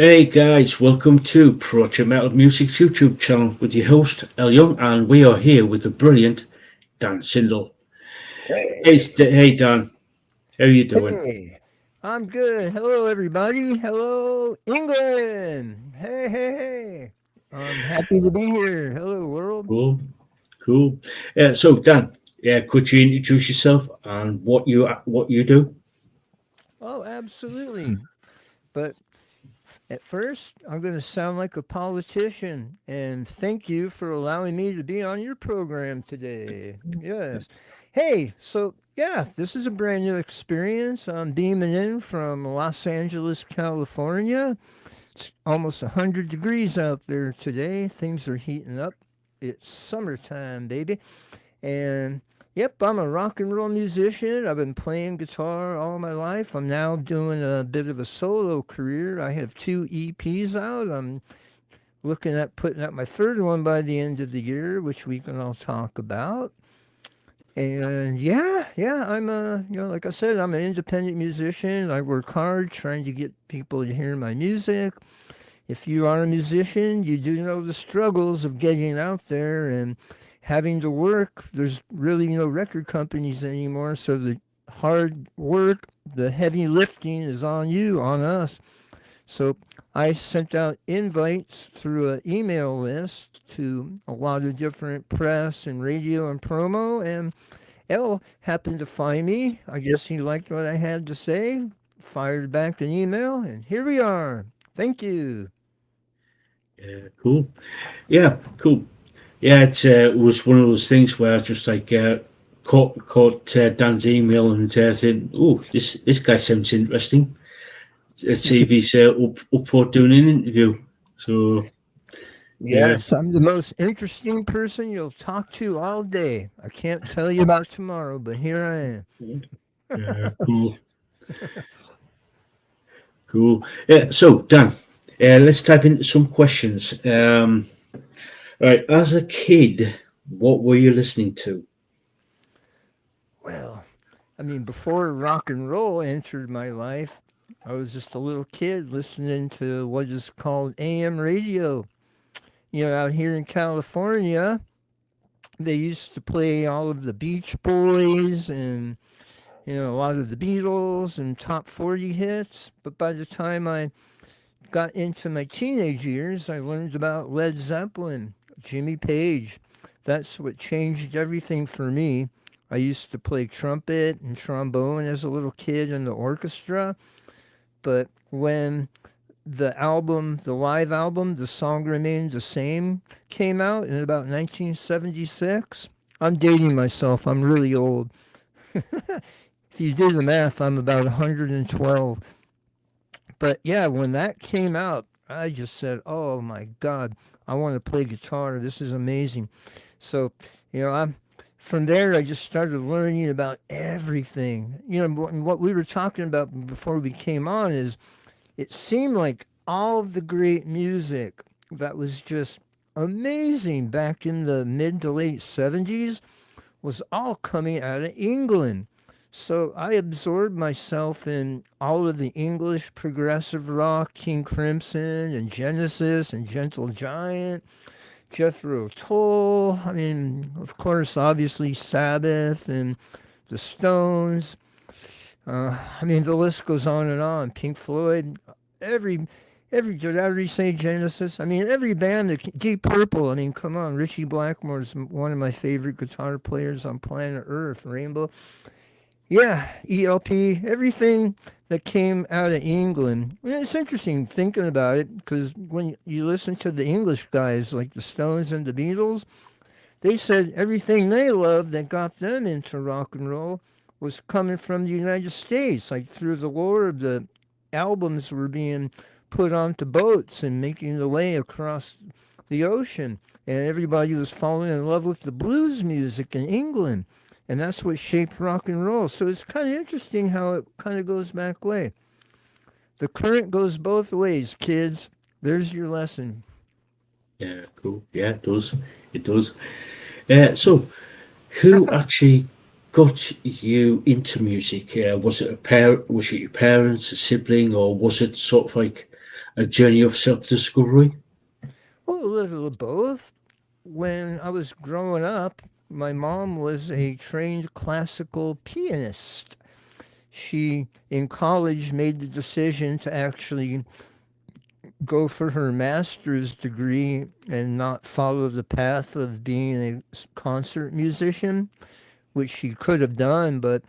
Hey guys, welcome to Project Metal Music's YouTube channel with your host El Young, and we are here with the brilliant Dan Sindel. Hey, Hey Dan, how you doing? Hey, I'm good. Hello, everybody. Hello, England. Hey. I'm happy to be here. Hello, world. Cool, cool. So Dan, could you introduce yourself and what you do? Oh, absolutely. But at first, I'm going to sound like a politician. And thank you for allowing me to be on your program today. Yes. Hey, so yeah, this is a brand new experience. I'm beaming in from Los Angeles, California. It's almost 100 degrees out there today. Things are heating up. It's summertime, baby. And yep, I'm a rock and roll musician. I've been playing guitar all my life. I'm now doing a bit of a solo career. I have two EPs out. I'm looking at putting out my third one by the end of the year, which we can all talk about. And yeah, I'm like I said, I'm an independent musician. I work hard trying to get people to hear my music. If you are a musician, you do know the struggles of getting out there and having to work. There's really no record companies anymore, so the hard work, the heavy lifting is on you, on us. So I sent out invites through an email list to a lot of different press and radio and promo, and Elle happened to find me. I guess he liked what I had to say, fired back an email, and here we are. Thank you. Cool. Yeah, cool. Yeah, it was one of those things where I just caught Dan's email and said, "Oh, this guy sounds interesting. Let's see if he's up for doing an interview." So yeah, Yes, I'm the most interesting person you'll talk to all day. I can't tell you about tomorrow, but here I cool, cool. Yeah, so Dan, let's type into some questions. Right, as a kid, what were you listening to? Well, I mean, before rock and roll entered my life, I was just a little kid listening to what is called AM radio. Out here in California, they used to play all of the Beach Boys and, a lot of the Beatles and top 40 hits. But by the time I got into my teenage years, I learned about Led Zeppelin, Jimmy Page. That's what changed everything for me. I used to play trumpet and trombone as a little kid in the orchestra, but when the live album, The Song Remained the Same, came out in about 1976, I'm dating myself. I'm really old. If you do the math, I'm about 112. But yeah, when that came out, I just said, "Oh my God, I want to play guitar. This is amazing." So, I'm from there. I just started learning about everything. And what we were talking about before we came on is it seemed like all of the great music that was just amazing back in the mid to late 70s was all coming out of England. So I absorbed myself in all of the English progressive rock, King Crimson and Genesis and Gentle Giant, Jethro Tull. I mean, of course, obviously Sabbath and the Stones. I mean, the list goes on and on. Pink Floyd, every did I already say Genesis? I mean, every band, Deep Purple. I mean, come on, Richie Blackmore's one of my favorite guitar players on planet Earth. Rainbow. Yeah, ELP, everything that came out of England. It's interesting thinking about it because when you listen to the English guys like the Stones and the Beatles, they said everything they loved that got them into rock and roll was coming from the United States. Like through the lore, the albums were being put onto boats and making the way across the ocean. And everybody was falling in love with the blues music in England. And that's what shaped rock and roll. So it's kind of interesting how it kind of goes back way. The current goes both ways, kids. There's your lesson. Yeah, cool. Yeah, it does. It does. So, who actually got you into music? Was it your parents, a sibling, or was it sort of like a journey of self discovery? Well, a little of both. When I was growing up, my mom was a trained classical pianist. She, in college, made the decision to actually go for her master's degree and not follow the path of being a concert musician, which she could have done. But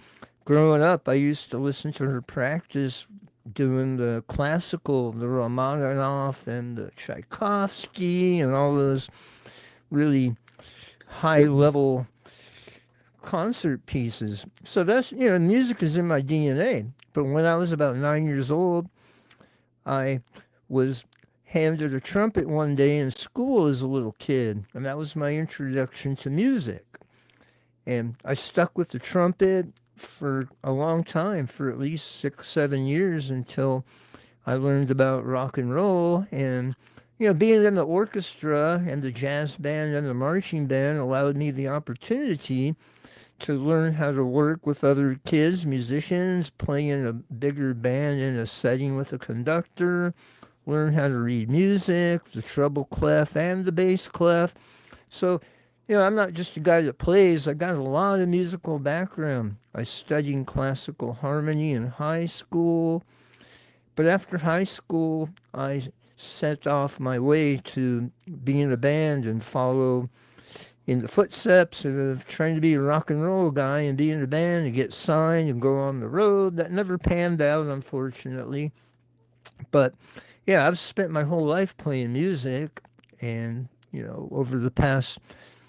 growing up, I used to listen to her practice doing the classical, the Rachmaninoff and the Tchaikovsky and all those really high level concert pieces. So that's, music is in my DNA. But when I was about 9 years old, I was handed a trumpet one day in school as a little kid, and that was my introduction to music. And I stuck with the trumpet for a long time, for at least 6, 7 years, until I learned about rock and roll. And, being in the orchestra and the jazz band and the marching band allowed me the opportunity to learn how to work with other kids, musicians, play in a bigger band in a setting with a conductor, learn how to read music, the treble clef and the bass clef. So, I'm not just a guy that plays. I got a lot of musical background. I studied classical harmony in high school, but after high school, I set off my way to be in a band and follow in the footsteps of trying to be a rock and roll guy and be in a band and get signed and go on the road. That never panned out, unfortunately. But yeah, I've spent my whole life playing music, and over the past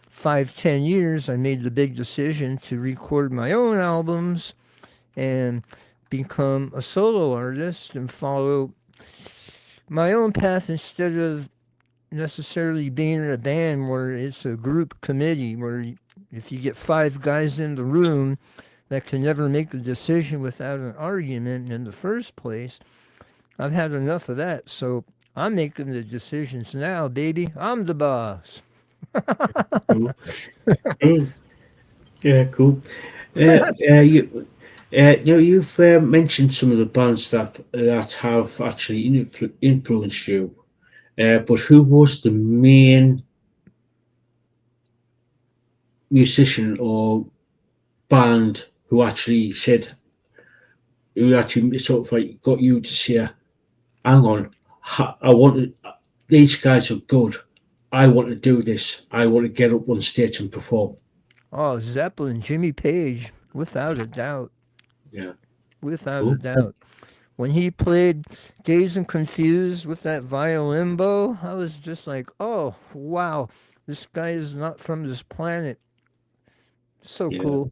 5, 10 years, I made the big decision to record my own albums and become a solo artist and follow my own path instead of necessarily being in a band where it's a group committee where if you get 5 guys in the room that can never make a decision without an argument in the first place. I've had enough of that, so I'm making the decisions now, baby. I'm the boss. Cool. Cool. Yeah, cool. You've mentioned some of the bands that have actually influenced you, but who was the main musician or band who actually sort of like got you to say, "Hang on, I want these guys are good. I want to do this. I want to get up on stage and perform." Oh, Zeppelin, Jimmy Page, without a doubt. Yeah, Without a cool. doubt. When he played Dazed and Confused with that violin bow, I was just like, oh, wow, this guy is not from this planet. So Yeah, cool.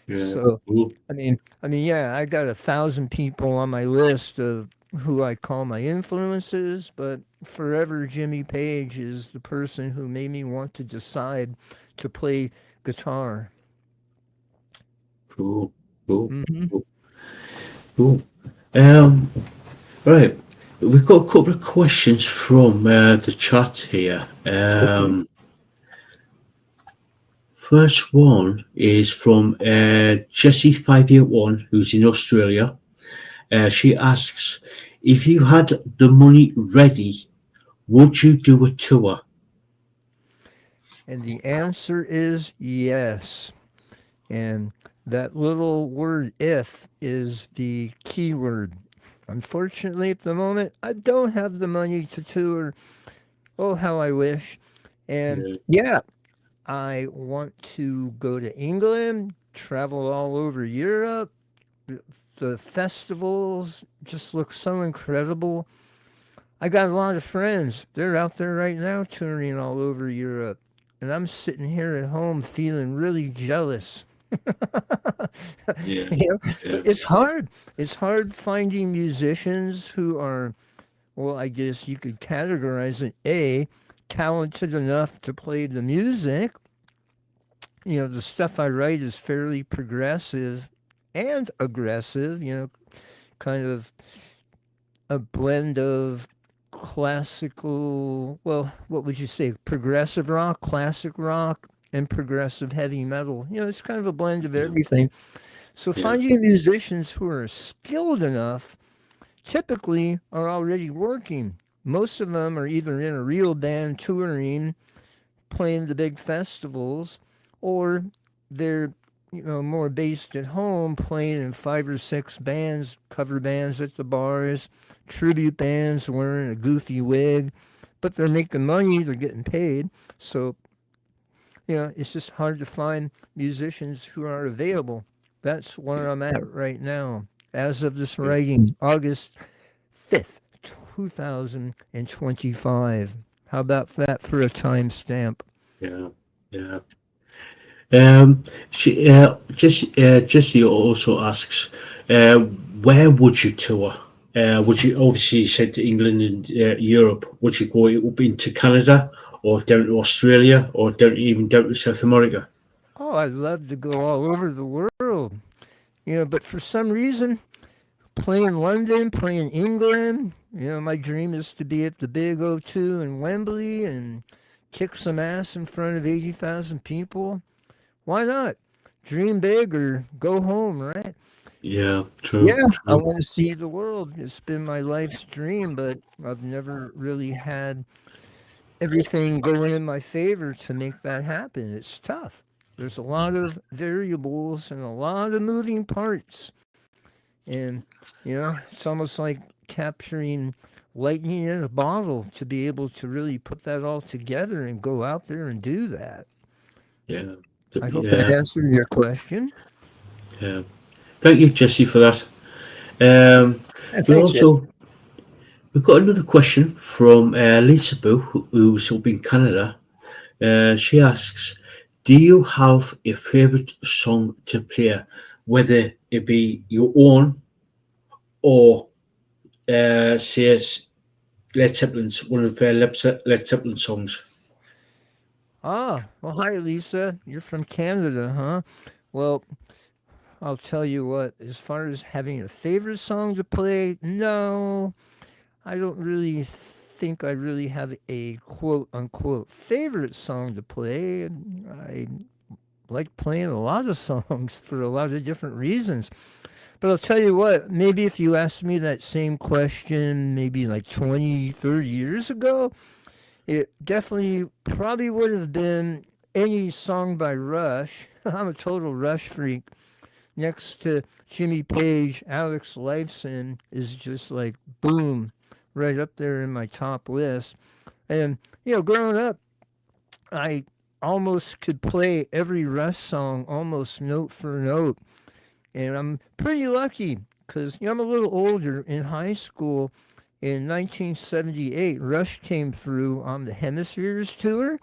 yeah, So, cool. yeah, I got 1,000 people on my list of who I call my influences, but forever Jimmy Page is the person who made me want to decide to play guitar. Cool, cool, Hmm. cool, cool. Um, right. We've got a couple of questions from the chat here. Go for it. First one is from Jessie581, who's in Australia. She asks, if you had the money ready, would you do a tour? And the answer is yes. And that little word if is the key word. Unfortunately, at the moment, I don't have the money to tour. Oh, how I wish. And Yeah, yeah, I want to go to England, travel all over Europe. The festivals just look so incredible. I got a lot of friends. They're out there right now touring all over Europe. And I'm sitting here at home feeling really jealous. yeah, yeah, It's hard. It's hard finding musicians who are, well, I guess you could categorize it talented enough to play the music. The stuff I write is fairly progressive and aggressive, kind of a blend of classical, well, what would you say, progressive rock, classic rock, and progressive heavy metal. It's kind of a blend of yeah, everything. So yeah, finding musicians who are skilled enough typically are already working. Most of them are either in a real band touring, playing the big festivals, or they're more based at home, playing in five or six bands, cover bands at the bars, tribute bands wearing a goofy wig, but they're making money, they're getting paid. So it's just hard to find musicians who are available. That's where I'm at right now. As of this yeah, writing, August 5th, 2025. How about that for a timestamp? yeah, yeah. Jesse also asks, where would you tour? Would you obviously you said to England and Europe? Would you go up into Canada or down to Australia or down to South America? Oh, I'd love to go all over the world. But for some reason, playing London, playing England, my dream is to be at the big O2 in Wembley and kick some ass in front of 80,000 people. Why not? Dream big or go home, right? Yeah, true, Yeah, I true. want to see the world. It's been my life's dream, but I've never really had everything going in my favor to make that happen. It's tough. There's a lot of variables and a lot of moving parts. And, it's almost like capturing lightning in a bottle to be able to really put that all together and go out there and do that. Yeah, I hope that yeah, answered your question. yeah. Thank you, Jesse, for that. And Um, we thanks, Jesse. also we've got another question from Lisaboo, who's up in Canada. She asks, "Do you have a favorite song to play, whether it be your own or say it's Led Zeppelin's one of Led Zeppelin songs?" Well, hi, Lisa. You're from Canada, huh? Well, I'll tell you what, as far as having a favorite song to play, no, I don't really think I really have a quote unquote favorite song to play. I like playing a lot of songs for a lot of different reasons. But I'll tell you what, maybe if you asked me that same question maybe like 20, 30 years ago, it definitely probably would have been any song by Rush. I'm a total Rush freak. Next to Jimmy Page, Alex Lifeson is just like boom, right up there in my top list. And growing up, I almost could play every Rush song almost note for note, and I'm pretty lucky because I'm a little older. In high school, in 1978, Rush came through on the Hemispheres tour,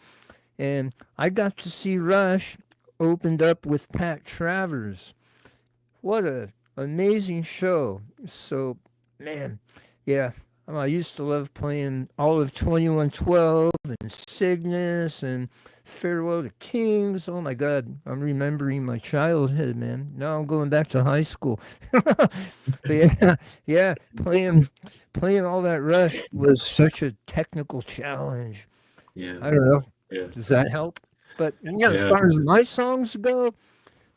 and I got to see Rush opened up with Pat Travers. What a amazing show. So, man, yeah. I used to love playing all of 2112 and Cygnus and Farewell to Kings. Oh my God, I'm remembering my childhood, man. Now I'm going back to high school. But yeah, yeah, playing all that Rush was such a technical challenge. Yeah, I don't know. yeah, Does that help? But yeah, as yeah, far as my songs go,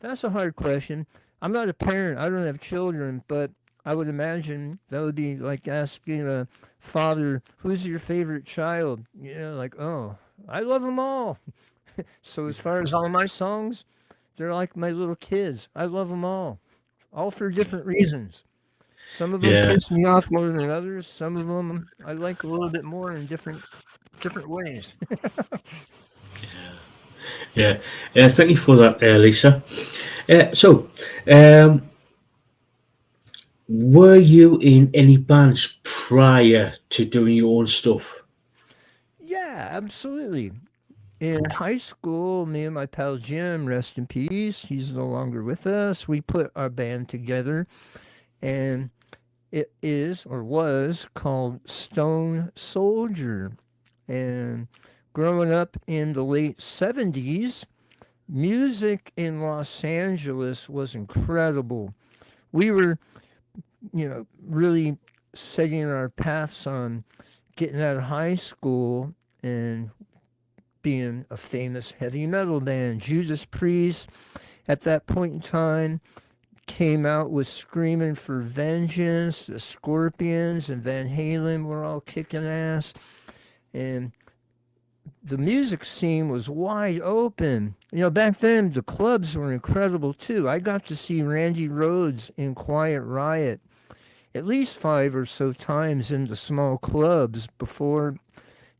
that's a hard question. I'm not a parent. I don't have children, but I would imagine that would be like asking a father, "Who's your favorite child?" Like, oh, I love them all. So as far as all my songs, they're like my little kids. I love them all for different reasons. Some of them yeah, piss me off more than others. Some of them I like a little bit more in different ways. yeah. Thank you for that, Lisa. So, um, were you in any bands prior to doing your own stuff? Yeah, absolutely. In high school, me and my pal Jim, rest in peace, he's no longer with us. We put our band together, and it is or was called Stone Soldier. And growing up in the late 70s, music in Los Angeles was incredible. We were, really setting our paths on getting out of high school and being a famous heavy metal band. Judas Priest at that point in time came out with Screaming for Vengeance, the Scorpions and Van Halen were all kicking ass. And the music scene was wide open. Back then the clubs were incredible too. I got to see Randy Rhoads in Quiet Riot at least 5 or so times in the small clubs before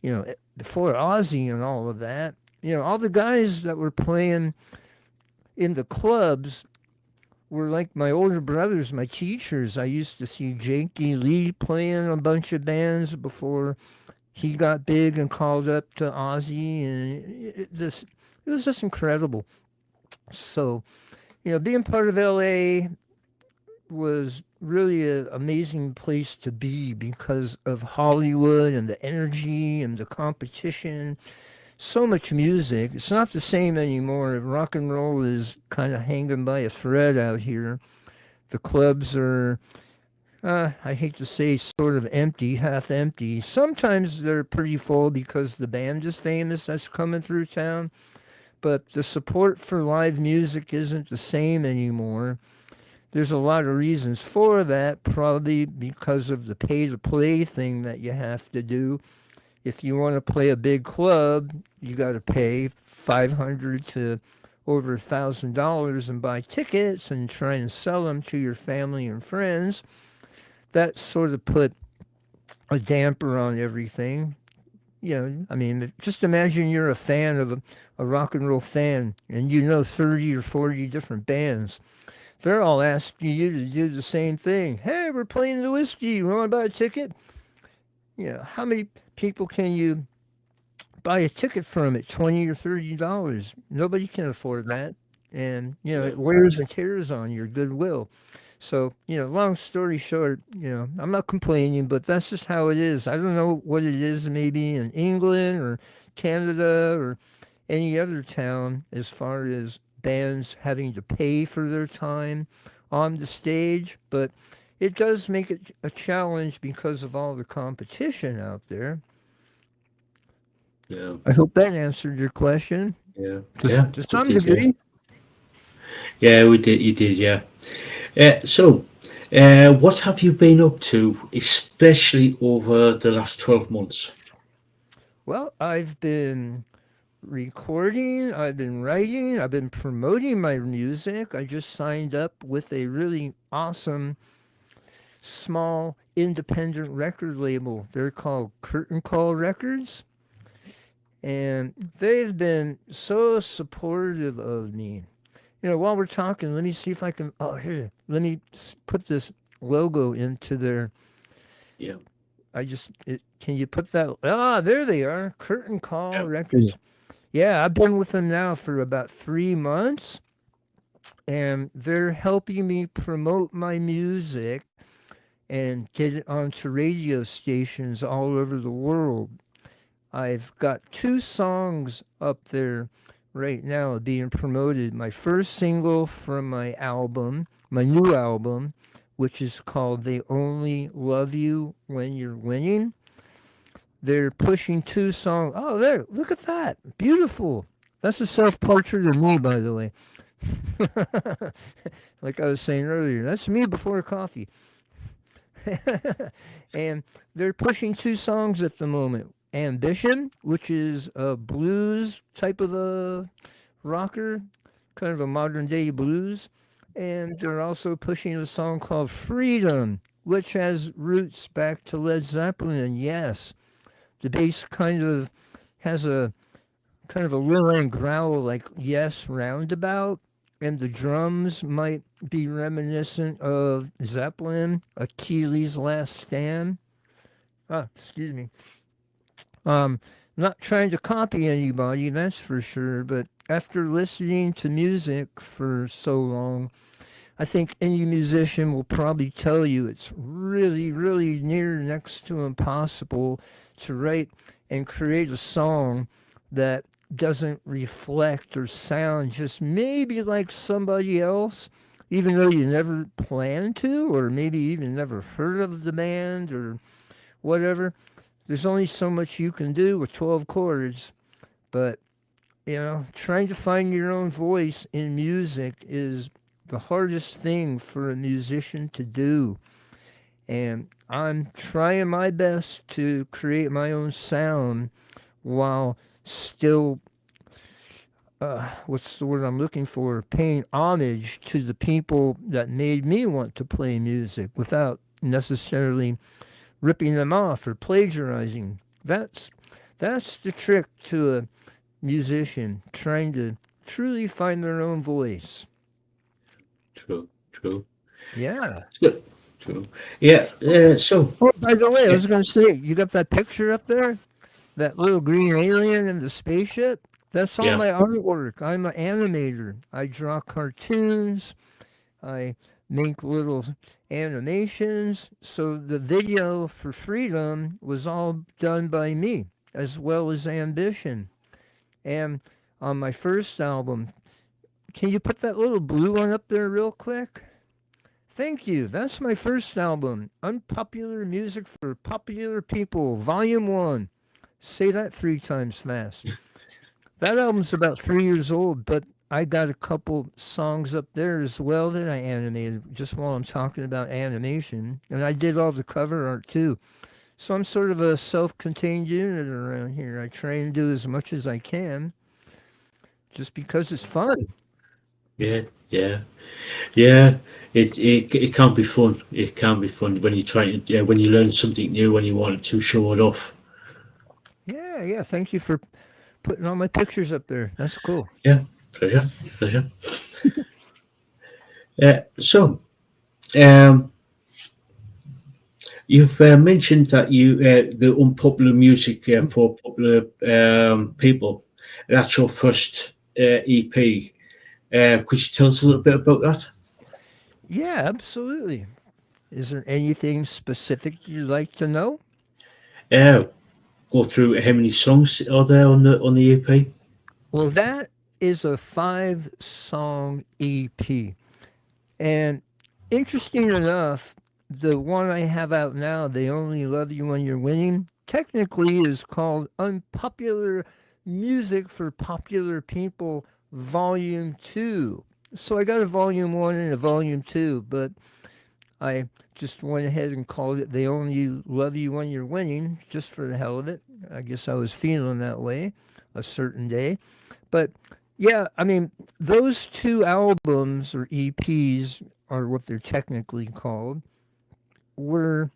Ozzy and all of that. All the guys that were playing in the clubs were like my older brothers, my teachers. I used to see Jakey Lee playing a bunch of bands before he got big and called up to Ozzy, and it was just incredible. So, being part of LA was really an amazing place to be because of Hollywood and the energy and the competition. So much music. It's not the same anymore. Rock and roll is kind of hanging by a thread out here. The clubs are, I hate to say, sort of empty, half empty. Sometimes they're pretty full because the band is famous that's coming through town, but the support for live music isn't the same anymore. There's a lot of reasons for that, probably because of the pay-to-play thing that you have to do. If you want to play a big club, you got to pay $500 to over $1,000 and buy tickets and try and sell them to your family and friends. That sort of put a damper on everything. Just imagine you're a fan of a rock and roll fan, and 30 or 40 different bands. They're all asking you to do the same thing. Hey, we're playing the Whiskey. You want to buy a ticket? How many people can you buy a ticket from at $20 or $30? Nobody can afford that. And, it wears and tears on your goodwill. So, long story short, I'm not complaining, but that's just how it is. I don't know what it is maybe in England or Canada or any other town as far as bands having to pay for their time on the stage, but it does make it a challenge because of all the competition out there. Yeah. I hope that answered your question. Yeah. To It some did, yeah. degree. Yeah, we did. You did, yeah. So, what have you been up to, especially over the last 12 months? Well, I've been recording, I've been writing, I've been promoting my music. I just signed up with a really awesome small independent record label. They're called Curtain Call Records. And they've been so supportive of me. While we're talking, let me see if I can. Oh, here, let me put this logo into their. Yeah. Can you put that? Ah, there they are. Curtain Call Yeah. Records. Yeah, I've been with them now for about 3 months, and they're helping me promote my music and get it onto radio stations all over the world. I've got 2 songs up there right now being promoted. My first single from my new album, which is called They Only Love You When You're Winning. They're pushing 2 songs. Oh, there, look at that. Beautiful. That's a self-portrait of me, by the way. Like I was saying earlier, that's me before coffee. And they're pushing 2 songs at the moment. Ambition, which is a blues type of a rocker, kind of a modern day blues. And they're also pushing a song called Freedom, which has roots back to Led Zeppelin. Yes, the bass kind of has a kind of a low end growl like Yes Roundabout, and the drums might be reminiscent of Zeppelin, Achilles' Last Stand. Excuse me. Not trying to copy anybody, that's for sure, but after listening to music for so long, I think any musician will probably tell you it's really, really near next to impossible to write and create a song that doesn't reflect or sound just maybe like somebody else, even though you never planned to, or maybe even never heard of the band or whatever. There's only so much you can do with 12 chords, but trying to find your own voice in music is the hardest thing for a musician to do. And I'm trying my best to create my own sound while still, what's the word I'm looking for? Paying homage to the people that made me want to play music without necessarily ripping them off or plagiarizing. That's the trick to a musician trying to truly find their own voice. True, true. Yeah. So, true. Yeah. So, Oh, by the way, I yeah, was going to say, you got that picture up there? That little green alien in the spaceship? That's all yeah. my artwork. I'm an animator. I draw cartoons. I make little animations. So the video for Freedom was all done by me, as well as Ambition. And on my first album, can you put that little blue one up there real quick? Thank you. That's my first album, Unpopular Music for Popular People, Volume 1. Say that 3 times fast. That album's about 3 years old, but I got a couple songs up there as well that I animated just while I'm talking about animation. And I did all the cover art too. So I'm sort of a self contained unit around here. I try and do as much as I can just because it's fun. Yeah, yeah, yeah. It can be fun. It can be fun when you try to, yeah, when you learn something new, when you want to show it off. Yeah, yeah. Thank you for putting all my pictures up there. That's cool. Yeah, pleasure, pleasure. So, um, you've mentioned that the unpopular music for popular people. That's your first EP. Could you tell us a little bit about that? Yeah, absolutely. Is there anything specific you'd like to know? Uh, Go through how many songs are there on the EP? Well, that is a 5 song EP. And interesting enough, the one I have out now, They Only Love You When You're Winning, technically is called Unpopular Music for Popular People Volume 2. So I got a Volume 1 and a Volume 2, but I just went ahead and called it They Only Love You When You're Winning, just for the hell of it. I guess I was feeling that way a certain day. But yeah, I mean, those 2 albums or EPs are what they're technically called, were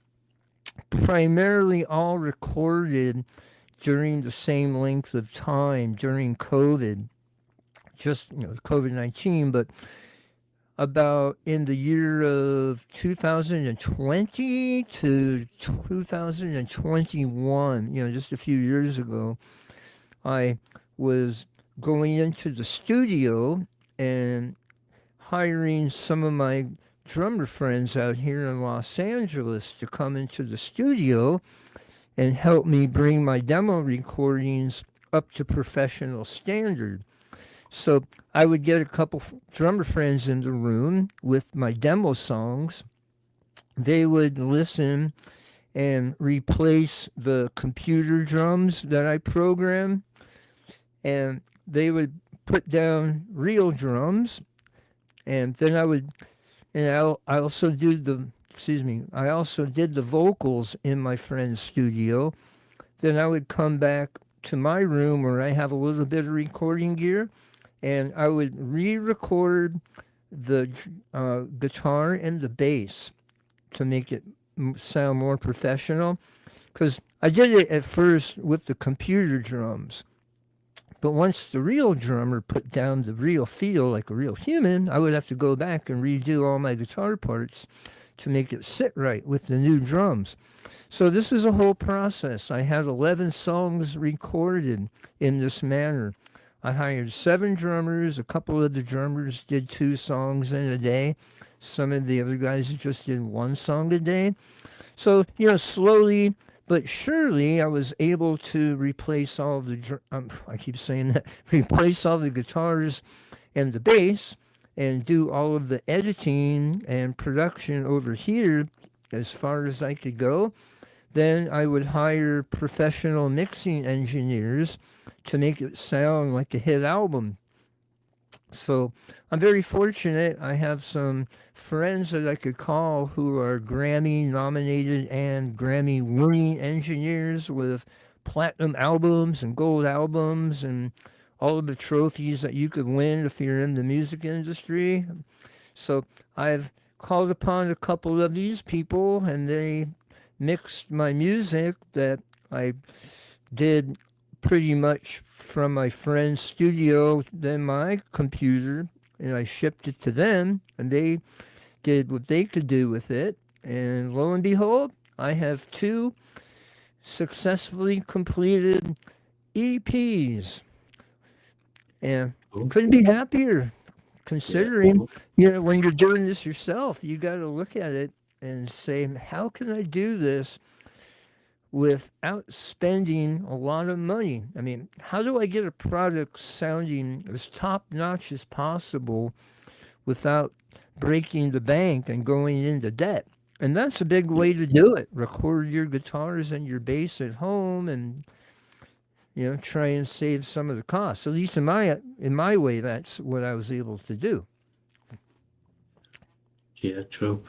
primarily all recorded during the same length of time during COVID, just COVID-19, but about in the year of 2020 to 2021, just a few years ago, I was going into the studio and hiring some of my drummer friends out here in Los Angeles to come into the studio and help me bring my demo recordings up to professional standard. So I would get a couple drummer friends in the room with my demo songs. They would listen and replace the computer drums that I program, and they would put down real drums, and then I also I also did the vocals in my friend's studio. Then I would come back to my room where I have a little bit of recording gear, and I would re-record the guitar and the bass to make it sound more professional. Because I did it at first with the computer drums, but once the real drummer put down the real feel like a real human, I would have to go back and redo all my guitar parts to make it sit right with the new drums. So this is a whole process. I had 11 songs recorded in this manner. I hired 7 drummers. A couple of the drummers did 2 songs in a day. Some of the other guys just did 1 song a day. So, slowly but surely I was able to replace all the, I keep saying that, replace all the guitars and the bass and do all of the editing and production over here as far as I could go. Then I would hire professional mixing engineers to make it sound like a hit album. So I'm very fortunate. I have some friends that I could call who are Grammy nominated and Grammy winning engineers with platinum albums and gold albums and all of the trophies that you could win if you're in the music industry. So I've called upon a couple of these people and they mixed my music that I did pretty much from my friend's studio, then my computer, and I shipped it to them, and they did what they could do with it. And lo and behold, I have two successfully completed EPs, and Cool. couldn't be happier. Yeah. Considering, Cool. when you're doing this yourself, you got to look at it and say, how can I do this without spending a lot of money? I mean, how do I get a product sounding as top notch as possible without breaking the bank and going into debt? And that's a big way to do it. Record your guitars and your bass at home and try and save some of the costs. At least in my way, that's what I was able to do. Yeah, true.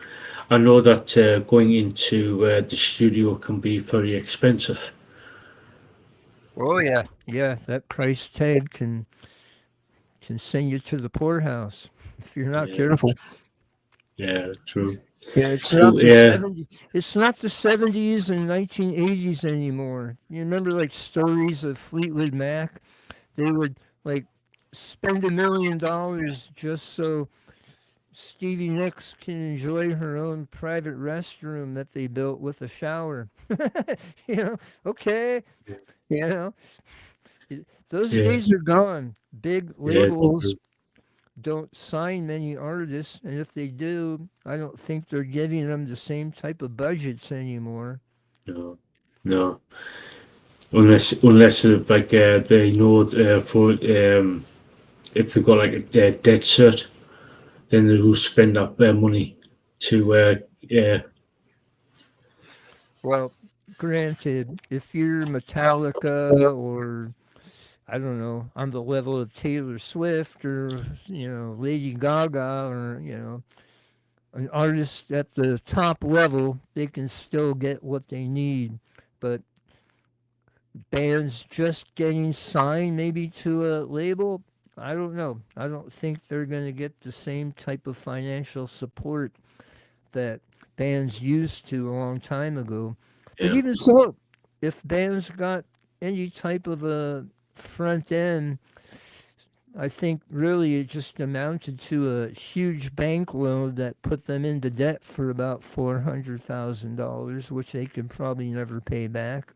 I know that going into the studio can be very expensive. Oh yeah. Yeah, that price tag can send you to the poorhouse if you're not Yeah, careful. yeah, true. Yeah, it's not So the yeah, 70s. It's not the 70s and 1980s anymore. You remember like stories of Fleetwood Mac? They would like spend $1 million just so Stevie Nicks can enjoy her own private restroom that they built with a shower. you know, okay, you know, those yeah, days are gone. Big yeah, labels true. don't sign many artists, and if they do, I don't think they're giving them the same type of budgets anymore. No, no. Unless like they know for if they've got like a dead cert, then they will spend up their money to yeah, Well, granted, if you're Metallica or I don't know, on the level of Taylor Swift or Lady Gaga or an artist at the top level, they can still get what they need. But bands just getting signed maybe to a label, I don't know. I don't think they're going to get the same type of financial support that bands used to a long time ago. But yeah, even so, if bands got any type of a front end, I think really it just amounted to a huge bank loan that put them into debt for about $400,000, which they could probably never pay back.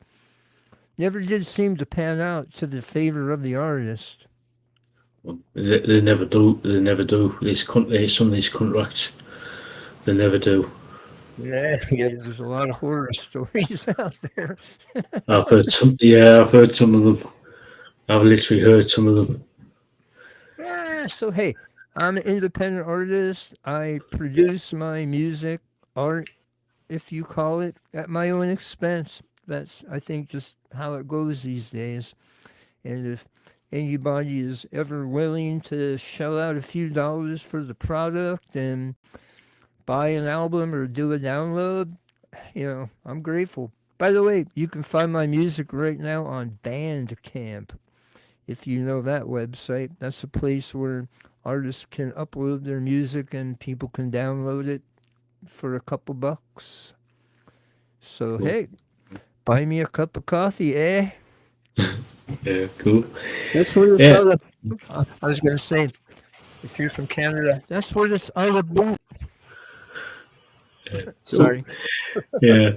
Never did seem to pan out to the favor of the artist. they never do. They never do. Some of these contracts, they never do. Yeah, yeah, there's a lot of horror stories out there. I've heard some. Yeah, I've heard some of them. I've literally heard some of them. Yeah, so hey, I'm an independent artist. I produce my music, art, if you call it, at my own expense. That's, I think, just how it goes these days. And if anybody is ever willing to shell out a few dollars for the product and buy an album or do a download, I'm grateful. By the way, you can find my music right now on Bandcamp. If you know that website, that's a place where artists can upload their music and people can download it for a couple bucks. So, Cool. hey, buy me a cup of coffee, eh? Yeah, cool. That's what it's Yeah, all about. I was going to say, if you're from Canada, that's what it's all about. cool. Sorry. Yeah,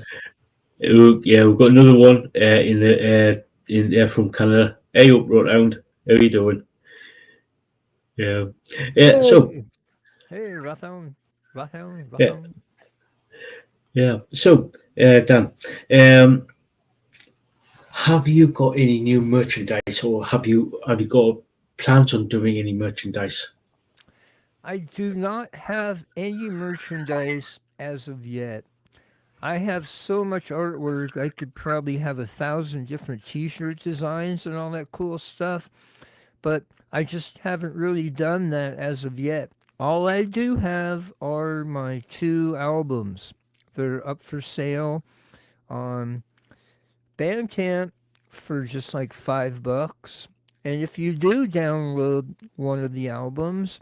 yeah. We've got another one in from Canada. Hey, up, round. How you doing? Yeah, yeah. So Hey, hey, Rathon, Rathon, yeah, Rathon. yeah. So Dan, have you got any new merchandise, or have you got plans on doing any merchandise? I do not have any merchandise as of yet. I have so much artwork, I could probably have 1,000 different t shirt designs and all that cool stuff. but I just haven't really done that as of yet. All I do have are my two albums. They're up for sale on Bandcamp for just like $5. And if you do download one of the albums,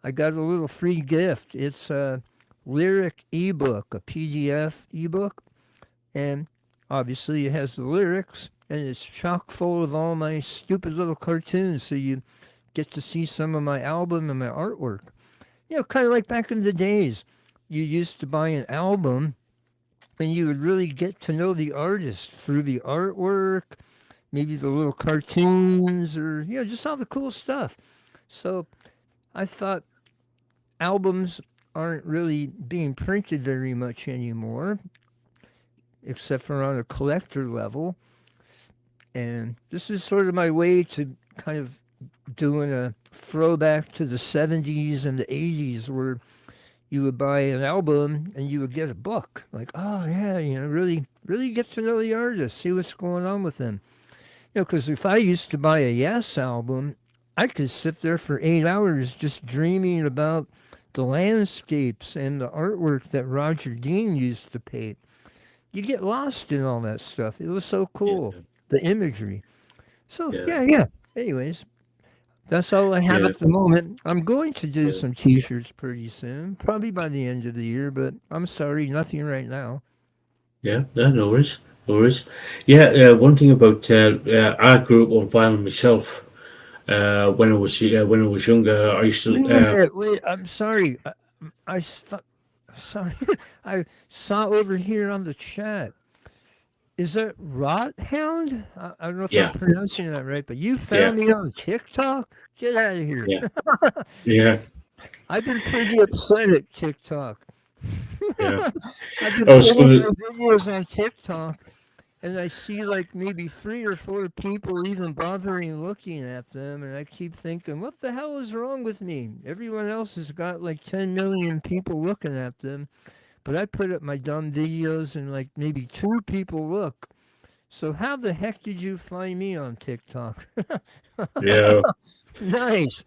I got a little free gift. It's a lyric ebook, a PDF ebook, and obviously it has the lyrics and it's chock full of all my stupid little cartoons. So you get to see some of my album and my artwork. Kind of like back in the days, you used to buy an album and you would really get to know the artist through the artwork, maybe the little cartoons, or just all the cool stuff. So I thought albums aren't really being printed very much anymore, except for on a collector level. And this is sort of my way to kind of doing a throwback to the 70s and the 80s where you would buy an album and you would get a book. Like, oh, yeah, really, really get to know the artist, see what's going on with them. Because if I used to buy a Yes album, I could sit there for 8 hours just dreaming about the landscapes and the artwork that Roger Dean used to paint. You get lost in all that stuff. It was so cool, yeah, the imagery. So, yeah, yeah. Anyways, that's all I have yeah, at the moment. I'm going to do yeah. some t-shirts pretty soon, probably by the end of the year, but I'm sorry, nothing right now. Yeah, yeah, no worries, no worries. Yeah, one thing about I grew up on vinyl myself. When I was younger, I used to. Wait a minute, wait, I'm sorry. I sorry. I saw over here on the chat. Is that Rot Hound? I don't know if I'm Yeah, pronouncing that right, but you yeah, found me on TikTok? Get out of here. yeah, yeah, I've been pretty upset at TikTok. yeah. I've been I was putting gonna. my videos on TikTok, and I see like maybe 3 or 4 people even bothering looking at them, and I keep thinking, what the hell is wrong with me? Everyone else has got like 10 million people looking at them, but I put up my dumb videos and like maybe 2 people look. So how the heck did you find me on TikTok? Yeah, Nice.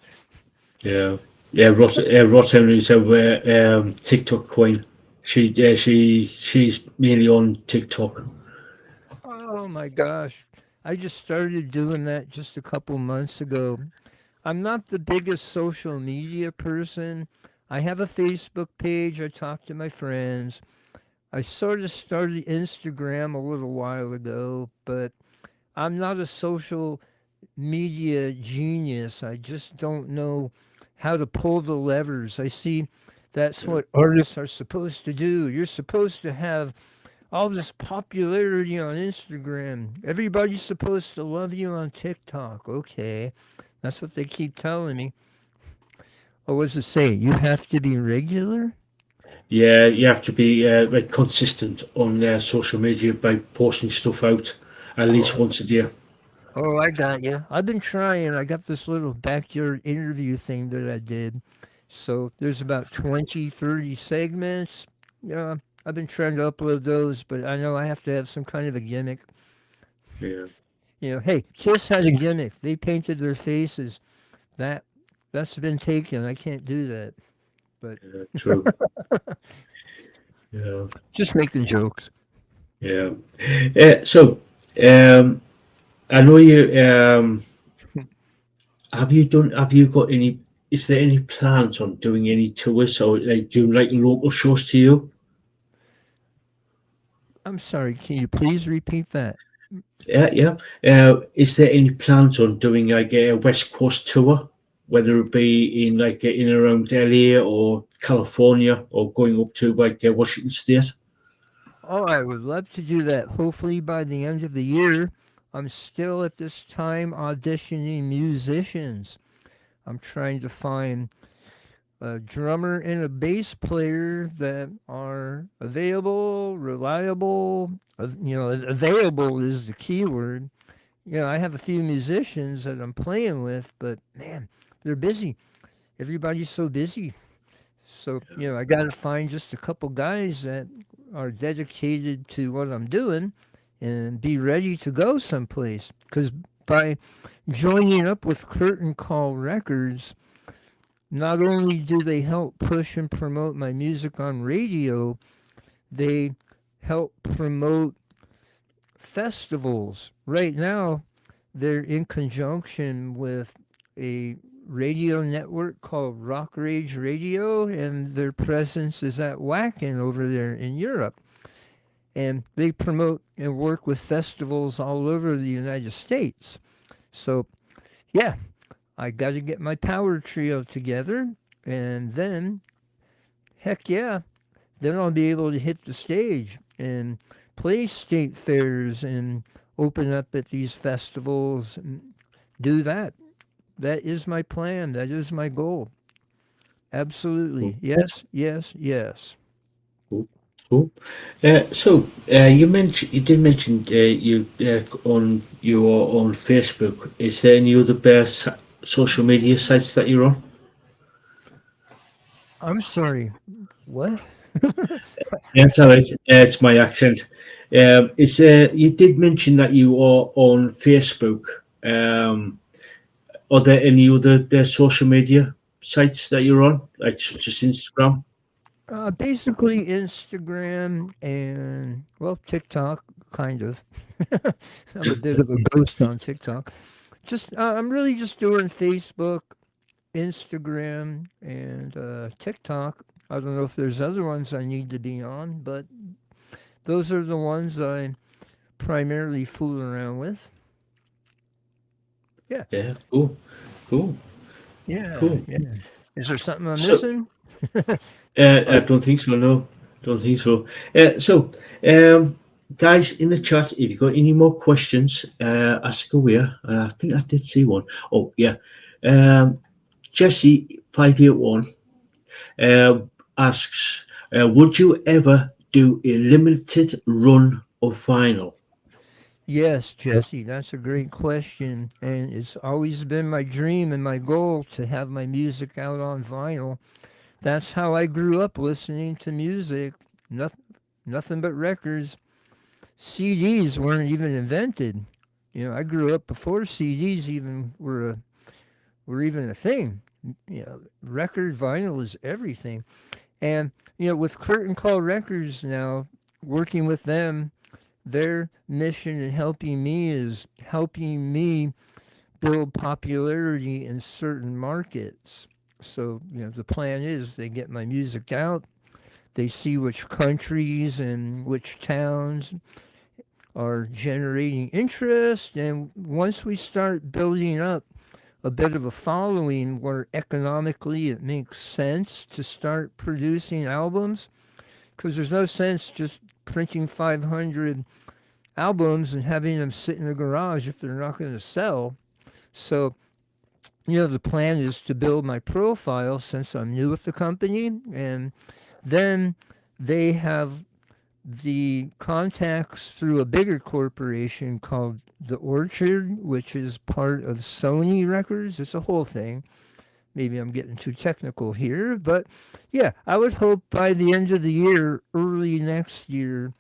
yeah, yeah. Ross Henry's our TikTok queen. She's mainly on TikTok. Oh my gosh. I just started doing that just a couple months ago. I'm not the biggest social media person. I have a Facebook page. I talk to my friends. I sort of started Instagram a little while ago, but I'm not a social media genius. I just don't know how to pull the levers. I see that's what artists are supposed to do. You're supposed to have all this popularity on Instagram. Everybody's supposed to love you on TikTok. Okay. That's what they keep telling me. Or what does it say? You have to be regular? Yeah, you have to be like consistent on social media by posting stuff out at least Oh, once a day. oh, I got you. I've been trying. I got this little backyard interview thing that I did. So there's about 20, 30 segments. Yeah, I've been trying to upload those, but I know I have to have some kind of a gimmick. Yeah, Hey, Kiss had a gimmick. They painted their faces. That that's been taken. I can't do that. But true. Yeah, just making jokes. yeah. So, um, I know you. Have you done? Have you got any? Is there any plans on doing any tours or like doing like local shows to you? I'm sorry. Can you please repeat that? Yeah, yeah. Is there any plans on doing like a West Coast tour, whether it be in like in around LA or California or going up to like Washington State? Oh, I would love to do that. Hopefully by the end of the year. I'm still at this time auditioning musicians. I'm trying to find a drummer and a bass player that are available, reliable. Available is the key word. I have a few musicians that I'm playing with, but man, they're busy. Everybody's so busy. So, I got to find just a couple guys that are dedicated to what I'm doing and be ready to go someplace. Because by joining up with Curtain Call Records, not only do they help push and promote my music on radio, they help promote festivals. Right now, they're in conjunction with a radio network called Rock Rage Radio, and their presence is at Wacken over there in Europe. And they promote and work with festivals all over the United States. So, yeah, I got to get my power trio together, and then, heck yeah, then I'll be able to hit the stage and play state fairs and open up at these festivals and do that. That is my plan. That is my goal. Cool. Absolutely. Yes, yes, yes. Cool. Cool. So you did mention you are on Facebook. Is there any other social media sites that you're on? I'm sorry. What? Yeah, it's all right. It's my accent. Is You did mention that you are on Facebook. Um, are there any other social media sites that you're on, like such as Instagram? Basically, Instagram and, well, TikTok, kind of. I'm a bit of a ghost on TikTok. Just, I'm really just doing Facebook, Instagram, and TikTok. I don't know if there's other ones I need to be on, but those are the ones I primarily fool around with. Yeah, Yeah. Cool. Cool. yeah, Cool. yeah. Is there something I'm So missing? I Oh, don't think so. No, don't think so. Guys in the chat, if you got any more questions, ask away. I think I did see one. Oh yeah. Um, Jesse 581 uh, asks, would you ever do a limited run of vinyl? yes, Jesse, that's a great question. And it's always been my dream and my goal to have my music out on vinyl. That's how I grew up listening to music. Nothing, nothing but records. CDs weren't even invented. I grew up before CDs even were even a thing. Record vinyl is everything. And with Curtain Call Records now, working with them, their mission in helping me is helping me build popularity in certain markets. So, the plan is they get my music out, they see which countries and which towns are generating interest, and once we start building up a bit of a following where economically it makes sense to start producing albums, because there's no sense just printing 500 albums and having them sit in the garage if they're not going to sell. So, the plan is to build my profile since I'm new with the company, and then they have the contacts through a bigger corporation called The Orchard, which is part of Sony Records. It's a whole thing. Maybe I'm getting too technical here, but yeah, I would hope by the end of the year, early next year,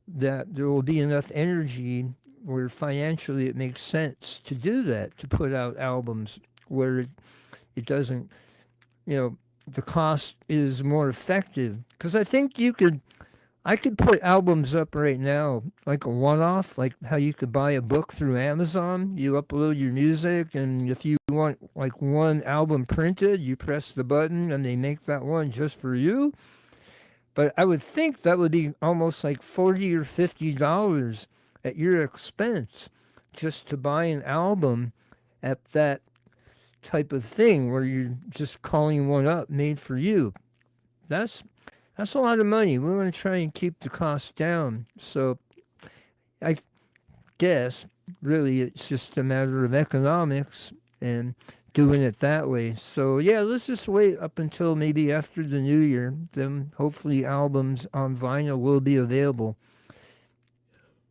that there will be enough energy where financially it makes sense to do that, to put out albums where it doesn't, you know, the cost is more effective. Because I could put albums up right now, like a one off, like how you could buy a book through Amazon. You upload your music, and if you want like one album printed, you press the button and they make that one just for you. But I would think that would be almost like $40 or $50 at your expense just to buy an album at that type of thing where you're just calling one up made for you. That's that's a lot of money. We want to try and keep the cost down. So I guess really it's just a matter of economics and doing it that way. So yeah, let's just wait up until maybe after the new year. Then hopefully albums on vinyl will be available.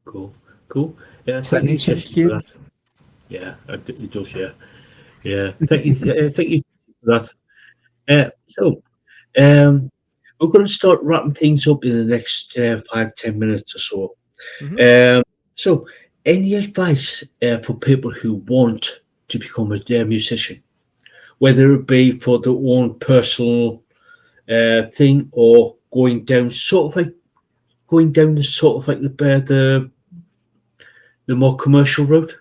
Cool. Cool. Yeah, Does that thank you, make sense Jesse, to for you? that. Yeah, it does. Yeah. Yeah. Thank you for that. So, um, we're going to start wrapping things up in the next 5, 10 minutes or so. Mm-hmm. Um, so, Any advice for people who want to become a musician, whether it be for their own personal thing or going down the sort of like the more commercial route?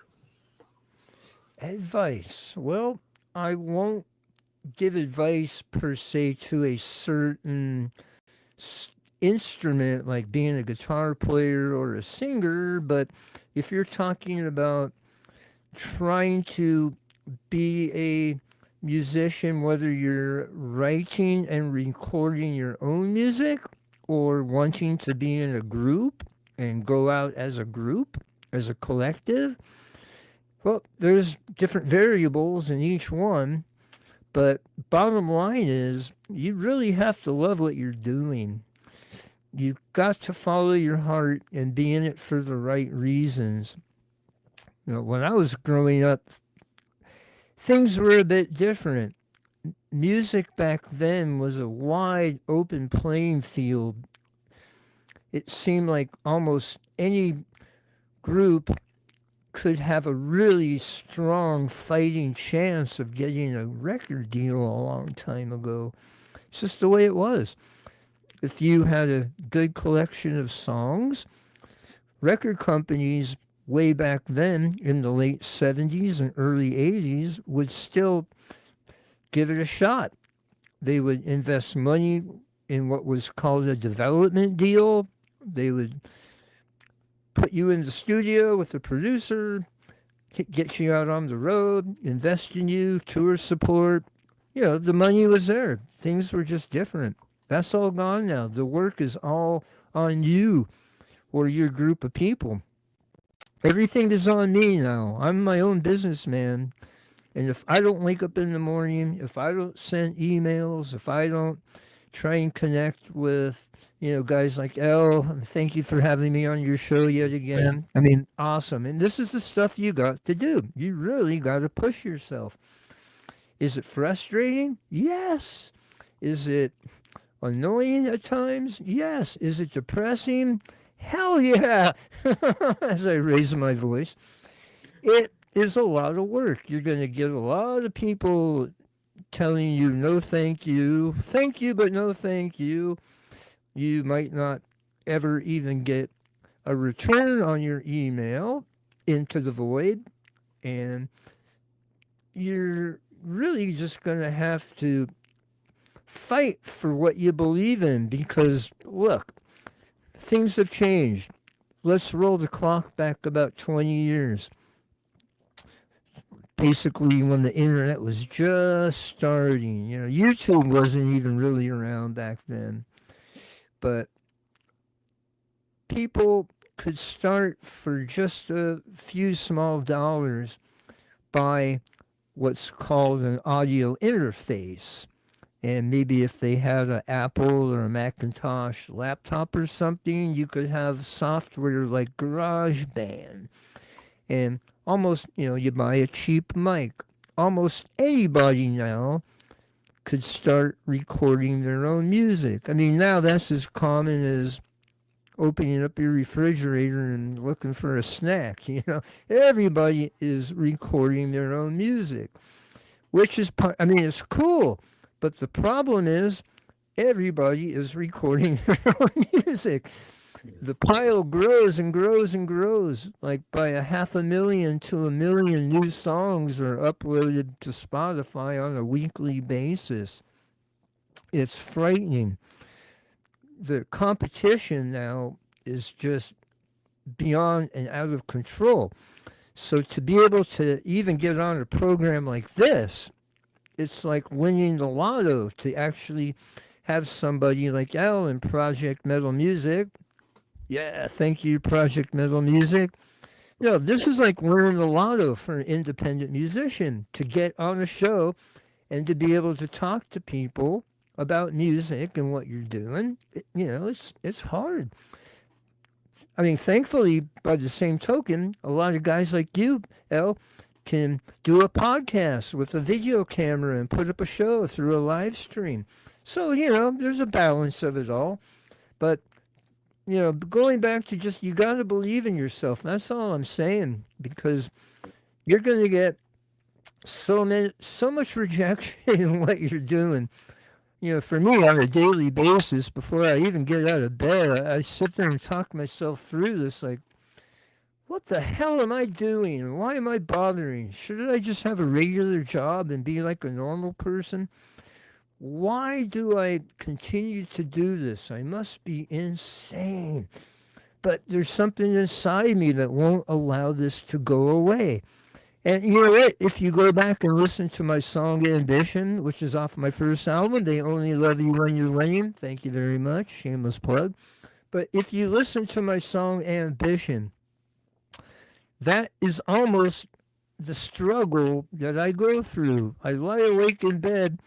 Advice. Well, I won't give advice per se to a certain instrument like being a guitar player or a singer, but if you're talking about trying to be a musician, whether you're writing and recording your own music or wanting to be in a group and go out as a group, as a collective, well, there's different variables in each one. But bottom line is, you really have to love what you're doing. You've got to follow your heart and be in it for the right reasons. When I was growing up, things were a bit different. Music back then was a wide open playing field. It seemed like almost any group could have a really strong fighting chance of getting a record deal a long time ago. It's just the way it was. If you had a good collection of songs, record companies way back then in the late 70s and early 80s would still give it a shot. They would invest money in what was called a development deal. They would put you in the studio with a producer, get you out on the road, invest in you, tour support. The money was there. Things were just different. That's all gone now. The work is all on you or your group of people. Everything is on me now. I'm my own businessman. And if I don't wake up in the morning, if I don't send emails, if I don't try and connect with, guys like El, thank you for having me on your show yet again. I mean, awesome. And this is the stuff you got to do. You really got to push yourself. Is it frustrating? Yes. Is it annoying at times? Yes. Is it depressing? Hell yeah. As I raise my voice. It is a lot of work. You're going to get a lot of people telling you no thank you. Thank you, but no thank you. You might not ever even get a return on your email into the void. And you're really just going to have to fight for what you believe in because, look, things have changed. Let's roll the clock back about 20 years. Basically, when the internet was just starting, YouTube wasn't even really around back then. But people could start for just a few small dollars by what's called an audio interface. And maybe if they had an Apple or a Macintosh laptop or something, you could have software like GarageBand. And almost, you buy a cheap mic. Almost anybody now could start recording their own music. I mean, now that's as common as opening up your refrigerator and looking for a snack. Everybody is recording their own music, which is, it's cool. But the problem is everybody is recording their own music. The pile grows and grows and grows. Like by 500,000 to 1,000,000 new songs are uploaded to Spotify on a weekly basis. It's frightening. The competition now is just beyond and out of control. So to be able to even get on a program like this, it's like winning the lotto to actually have somebody like Al in Project Metal Music. Yeah, thank you, Project Metal Music. This is like winning the lotto for an independent musician to get on a show and to be able to talk to people about music and what you're doing. It's hard. I mean, thankfully, by the same token, a lot of guys like you, El, can do a podcast with a video camera and put up a show through a live stream. So, there's a balance of it all. But going back to just you got to believe in yourself. That's all I'm saying because you're going to get so much rejection in what you're doing. For me on a daily basis, before I even get out of bed, I sit there and talk myself through this. Like, what the hell am I doing? Why am I bothering? Shouldn't I just have a regular job and be like a normal person? Why do I continue to do this? I must be insane. But there's something inside me that won't allow this to go away. And you know what? If you go back and listen to my song Ambition, which is off my first album, They Only Love You When You're Lame, thank you very much, shameless plug. But if you listen to my song Ambition, that is almost the struggle that I go through. I lie awake in bed,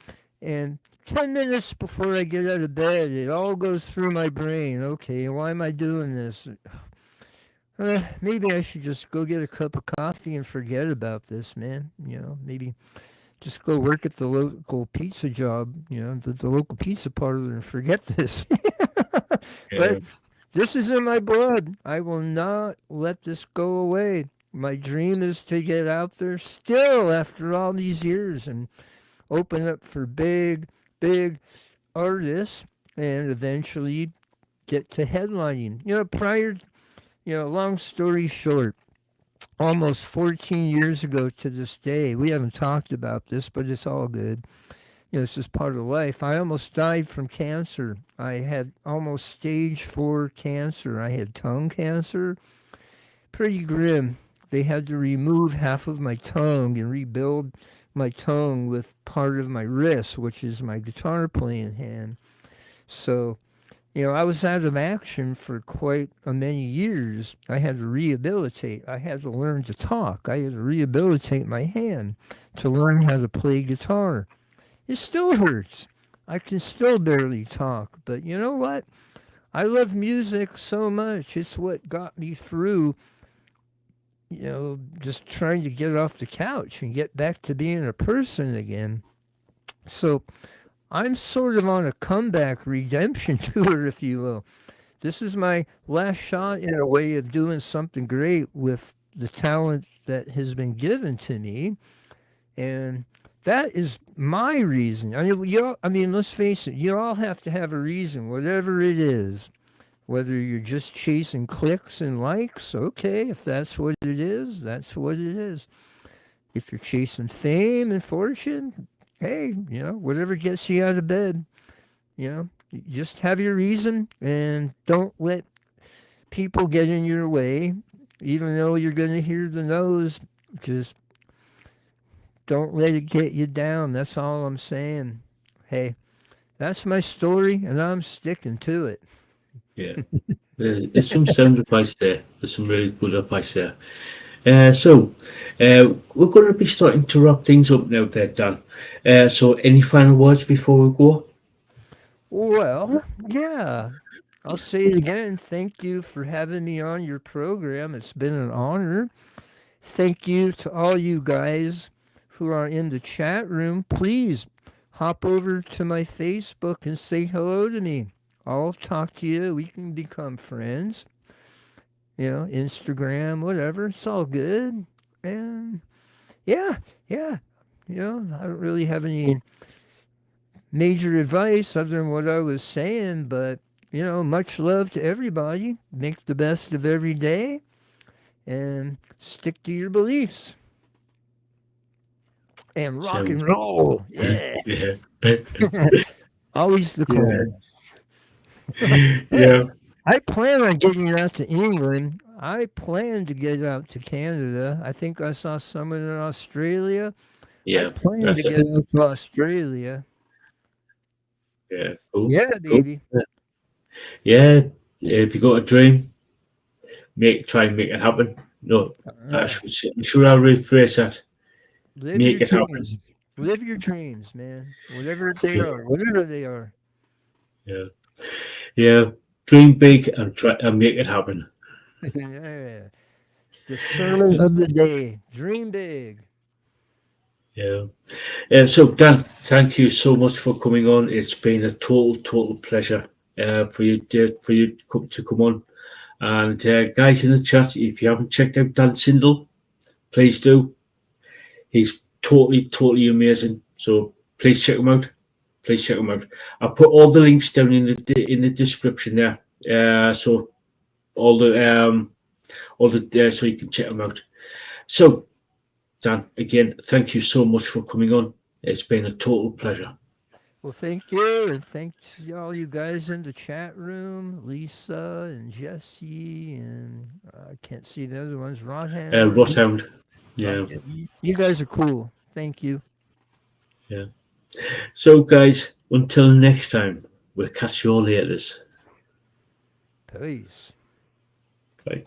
and 10 minutes before I get out of bed, it all goes through my brain. Okay, why am I doing this? Maybe I should just go get a cup of coffee and forget about this, man. Maybe just go work at the local pizza job, the local pizza parlor and forget this. Yeah. But this is in my blood. I will not let this go away. My dream is to get out there still after all these years and open up for big, big artists and eventually get to headlining. Long story short, almost 14 years ago to this day, we haven't talked about this, but it's all good. This is part of life. I almost died from cancer. I had almost stage 4 cancer. I had tongue cancer. Pretty grim. They had to remove half of my tongue and rebuild my tongue with part of my wrist, which is my guitar playing hand. So, I was out of action for quite a many years. I had to rehabilitate. I had to learn to talk. I had to rehabilitate my hand to learn how to play guitar. It still hurts. I can still barely talk. But you know what? I love music so much. It's what got me through, just trying to get off the couch and get back to being a person again. So I'm sort of on a comeback redemption tour, if you will. This is my last shot in a way of doing something great with the talent that has been given to me. And that is my reason. Let's face it, you all have to have a reason, whatever it is. Whether you're just chasing clicks and likes, okay, if that's what it is, that's what it is. If you're chasing fame and fortune, hey, whatever gets you out of bed, just have your reason and don't let people get in your way. Even though you're going to hear the no's, just don't let it get you down. That's all I'm saying. Hey, that's my story and I'm sticking to it. Yeah. There's some sound advice there. There's some really good advice there. So, we're going to be starting to wrap things up now there, Dan. So, any final words before we go? Well, yeah. I'll say it again. Thank you for having me on your program. It's been an honor. Thank you to all you guys who are in the chat room. Please hop over to my Facebook and say hello to me. I'll talk to you. We can become friends. Instagram, whatever. It's all good. And yeah, yeah. I don't really have any major advice other than what I was saying, but much love to everybody. Make the best of every day and stick to your beliefs. And rock and Sounds roll. Yeah. yeah. Always the Yeah. call. Hey, Yeah. I plan on getting out to England. I plan to get out to Canada. I think I saw someone in Australia. I Yeah. plan to That's it. get out to Australia. Yeah. Cool. Yeah, Cool. baby. Yeah. If you got a dream, try and make it happen. No, Uh, I'm sure I'll rephrase that. live Make your it happen. dreams. Live your dreams, man. Whatever they are. Whatever they are. Yeah. Yeah. Dream big and try and make it happen. Yeah. The sermon of the day. Dream big. Yeah. So Dan, thank you so much for coming on. It's been a total pleasure. for you to come on. And guys in the chat, if you haven't checked out Dan Sindel, please do. He's totally amazing. So please check him out. Please check him out. I'll put all the links down in the description there. So all the so you can check them out. So Dan, again, thank you so much for coming on. It's been a total pleasure. Well, thank you, and thanks to all you guys in the chat room, Lisa and Jesse, and I can't see the other ones, Rodham. Rothound. Yeah. You guys are cool. Thank you. Yeah. So, guys, until next time, we'll catch you all later. Peace. Bye.